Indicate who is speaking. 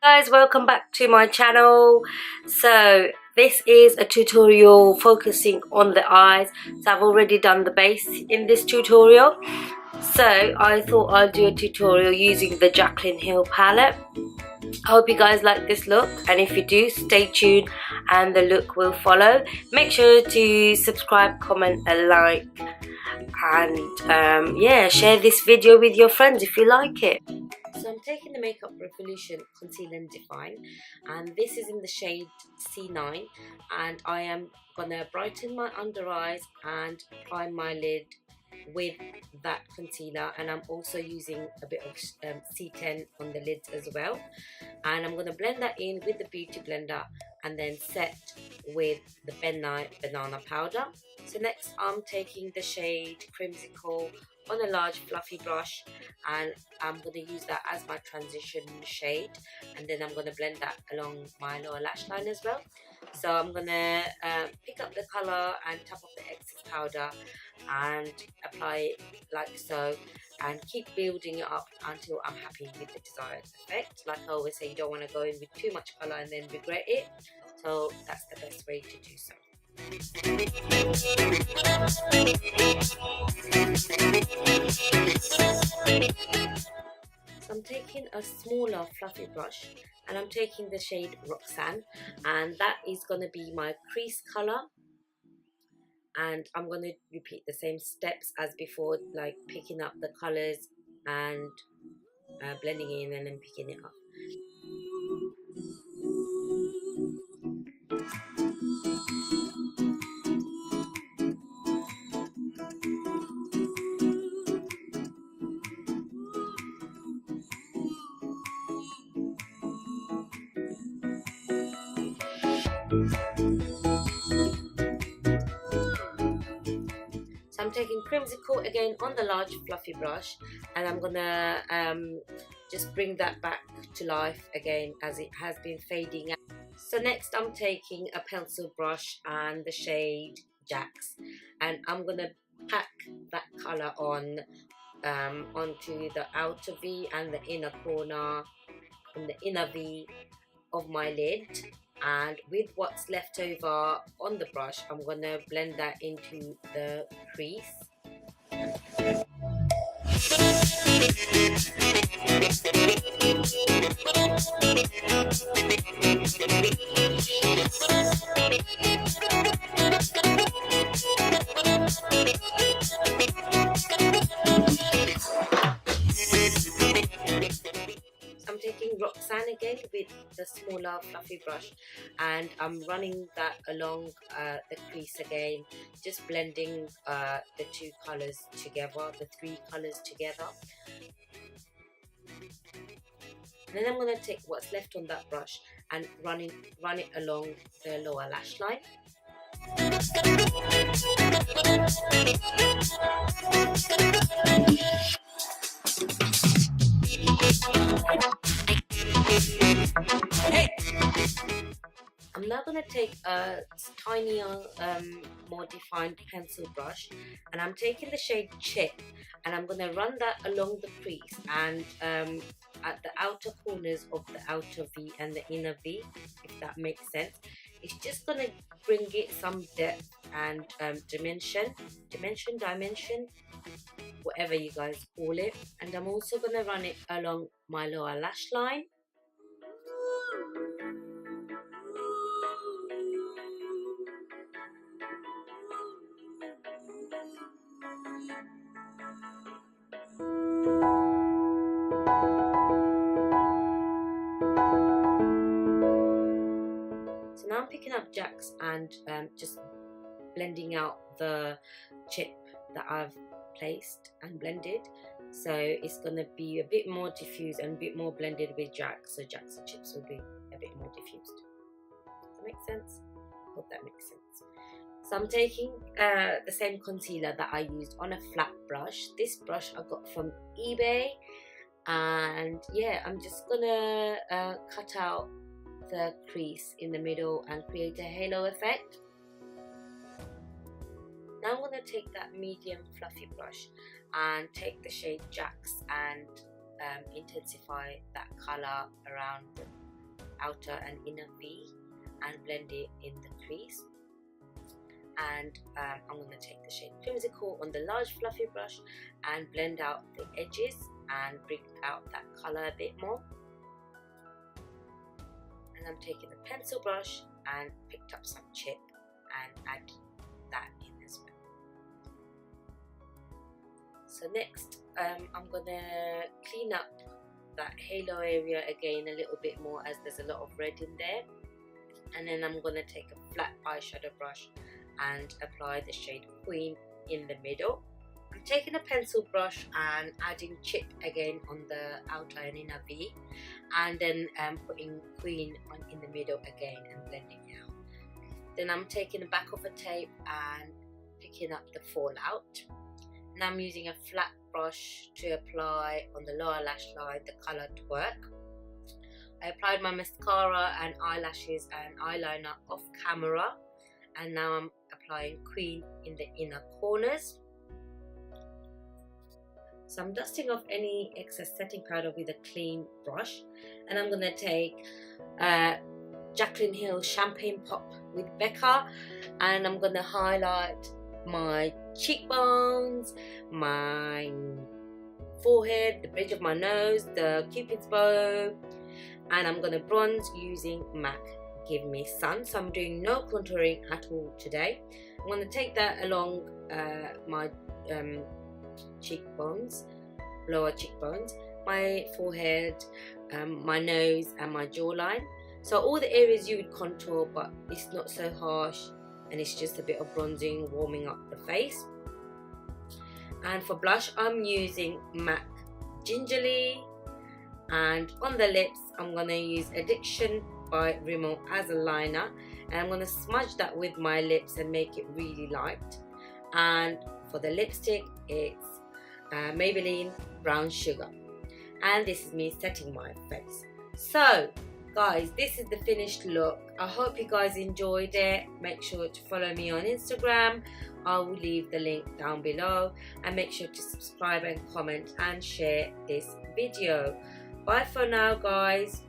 Speaker 1: Guys, welcome back to my channel. So this is a tutorial focusing on the eyes. So I've already done the base in this tutorial, so I thought I'll do a tutorial using the Jaclyn Hill palette. I hope you guys like this look, and if you do, stay tuned and the look will follow. Make sure to subscribe, comment and like, and yeah, share this video with your friends if you like it. So I'm taking the Makeup Revolution Conceal and Define, and this is in the shade C9, and I am gonna brighten my under eyes and prime my lid with that concealer, and I'm also using a bit of C10 on the lids as well, and I'm gonna blend that in with the beauty blender and then set with the banana powder. So next I'm taking the shade Creamsicle on a large fluffy brush, and I'm going to use that as my transition shade, and then I'm going to blend that along my lower lash line as well. So I'm going to pick up the colour and tap off the excess powder and apply it like so, and keep building it up until I'm happy with the desired effect. Like I always say, you don't want to go in with too much colour and then regret it, so that's the best way to do so. So I'm taking a smaller fluffy brush, and I'm taking the shade Roxanne, and that is going to be my crease colour, and I'm going to repeat the same steps as before, like picking up the colours and blending in and then picking it up. So I'm taking Creamsicle again on the large fluffy brush, and I'm gonna just bring that back to life again as it has been fading out. So next I'm taking a pencil brush and the shade Jax, and I'm gonna pack that colour on onto the outer V and the inner corner and the inner V of my lid, and with what's left over on the brush I'm gonna blend that into the crease. I'm taking Roxanne again with the smaller fluffy brush, and I'm running that along the crease again, just blending the two colours together, the three colours together. And then I'm going to take what's left on that brush and run it along the lower lash line. I'm now going to take a tinier, more defined pencil brush, and I'm taking the shade Chip, and I'm going to run that along the crease and at the outer corners of the outer V and the inner V, if that makes sense. It's just going to bring it some depth and dimension, whatever you guys call it. And I'm also going to run it along my lower lash line. So now I'm picking up Jax and just blending out the chip that I've placed and blended, so it's going to be a bit more diffused and a bit more blended with Jax, so Jax and chips will be a bit more diffused. Does that make sense? Hope that makes sense. So I'm taking the same concealer that I used on a flat brush. This brush I got from eBay, and yeah, I'm just gonna cut out the crease in the middle and create a halo effect. Now I'm going to take that medium fluffy brush and take the shade Jax and intensify that colour around outer and inner V and blend it in the crease. And I'm going to take the shade Whimsical on the large fluffy brush and blend out the edges and bring out that colour a bit more. And I'm taking the pencil brush and picked up some chip and add that in as well. So next I'm going to clean up that halo area again a little bit more, as there's a lot of red in there. And then I'm going to take a flat eyeshadow brush and apply the shade Queen in the middle. I'm taking a pencil brush and adding chip again on the outer and inner V, and then putting Queen on in the middle again and blending it out. Then I'm taking the back of a tape and picking up the fallout. And I'm using a flat brush to apply on the lower lash line the colour Twerk. I applied my mascara and eyelashes and eyeliner off camera, and now I'm applying Queen in the inner corners. So I'm dusting off any excess setting powder with a clean brush, and I'm going to take Jaclyn Hill Champagne Pop with Becca, and I'm going to highlight my cheekbones, my forehead, the bridge of my nose, the cupid's bow, and I'm going to bronze using MAC Give Me Sun. So I'm doing no contouring at all today. I'm going to take that along my cheekbones, lower cheekbones, my forehead, my nose and my jawline. So all the areas you would contour, but it's not so harsh, and it's just a bit of bronzing, warming up the face. And for blush I'm using MAC Gingerly, and on the lips I'm going to use Addiction by Rimmel as a liner, and I'm going to smudge that with my lips and make it really light. And for the lipstick it's Maybelline Brown Sugar, and this is me setting my face. So guys, this is the finished look. I hope you guys enjoyed it. Make sure to follow me on Instagram. I will leave the link down below, and make sure to subscribe and comment and share this video. Bye for now guys.